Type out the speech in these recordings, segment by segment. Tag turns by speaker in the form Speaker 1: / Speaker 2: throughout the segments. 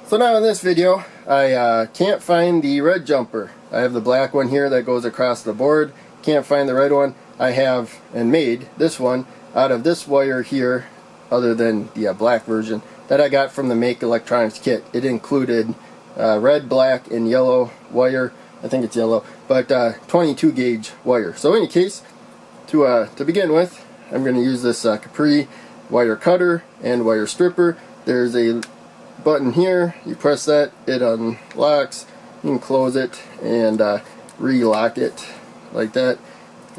Speaker 1: So now in this video, I can't find the red jumper. I have the black one here that goes across the board. Can't find the red one. I have and made this one out of this wire here, other than the black version that I got from the Make Electronics kit. It included red, black, and yellow wire. I think it's yellow, but 22 gauge wire. So in any case, to begin with, I'm going to use this Capri wire cutter and wire stripper. There's a button here, you press that, it unlocks, you can close it and relock it like that.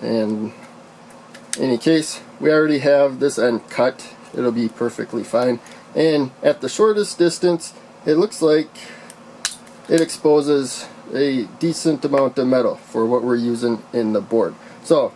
Speaker 1: And in any case, we already have this end cut, it'll be perfectly fine. And at the shortest distance, it looks like it exposes a decent amount of metal for what we're using in the board. So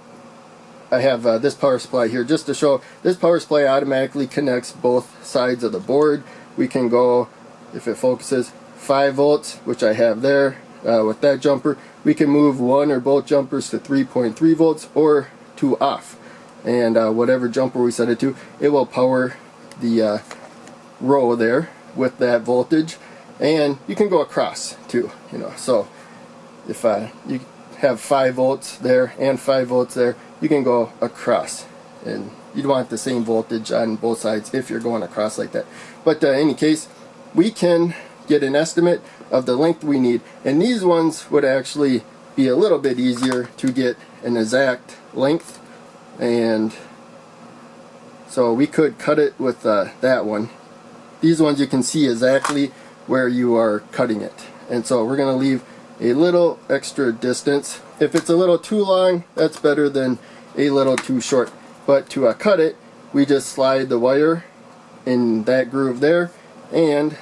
Speaker 1: I have this power supply here just to show. This power supply automatically connects both sides of the board. We can go, if it focuses, 5 volts, which I have there with that jumper. We can move one or both jumpers to 3.3 volts or to off. And whatever jumper we set it to, it will power the row there with that voltage. And you can go across too, you know. So if you have 5 volts there and 5 volts there, you can go across. And you'd want the same voltage on both sides if you're going across like that. But in any case, we can get an estimate of the length we need. And these ones would actually be a little bit easier to get an exact length. And so we could cut it with that one. These ones you can see exactly where you are cutting it. And so we're going to leave a little extra distance. If it's a little too long, that's better than a little too short. But to cut it, we just slide the wire in that groove there and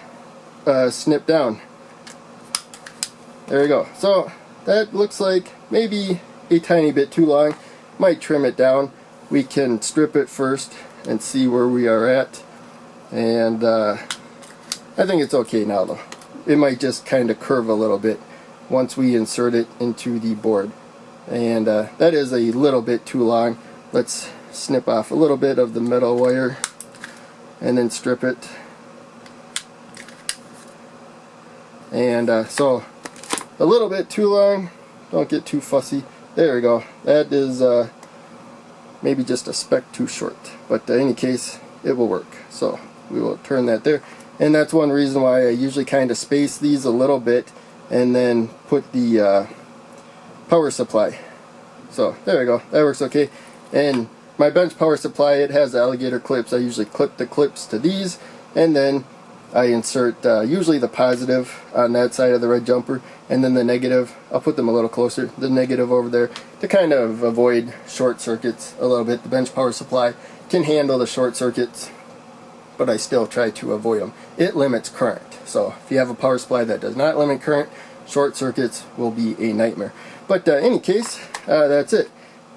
Speaker 1: snip down. There we go. So that looks like maybe a tiny bit too long. Might trim it down. We can strip it first and see where we are at. And I think it's okay now though. It might just kind of curve a little bit once we insert it into the board. And that is a little bit too long. Let's snip off a little bit of the metal wire and then strip it. And so a little bit too long, don't get too fussy. There we go. That is maybe just a speck too short, but in any case it will work. So we will turn that there. And that's one reason why I usually kind of space these a little bit and then put the power supply. So there we go, that works okay. And my bench power supply, it has alligator clips. I usually clip the clips to these, and then I insert usually the positive on that side of the red jumper, and then the negative, I'll put them a little closer, the negative over there, to kind of avoid short circuits a little bit. The bench power supply can handle the short circuits, but I still try to avoid them. It limits current. So if you have a power supply that does not limit current, short circuits will be a nightmare. But in any case, that's it.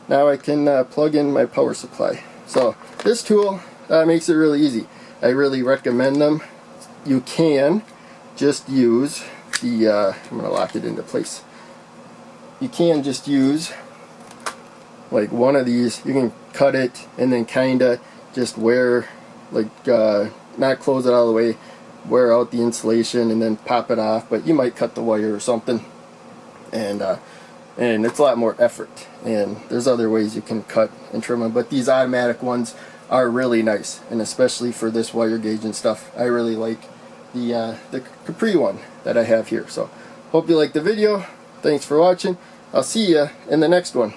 Speaker 1: Now I can plug in my power supply. So this tool makes it really easy. I really recommend them. You can just use the, I'm going to lock it into place. You can just use like one of these. You can cut it and then kind of just wear, like not close it all the way, wear out the insulation and then pop it off. But you might cut the wire or something. And it's a lot more effort, and there's other ways you can cut and trim them, but these automatic ones are really nice, and especially for this wire gauge and stuff, I really like the Capri one that I have here. So hope you liked the video. Thanks for watching. I'll see you in the next one.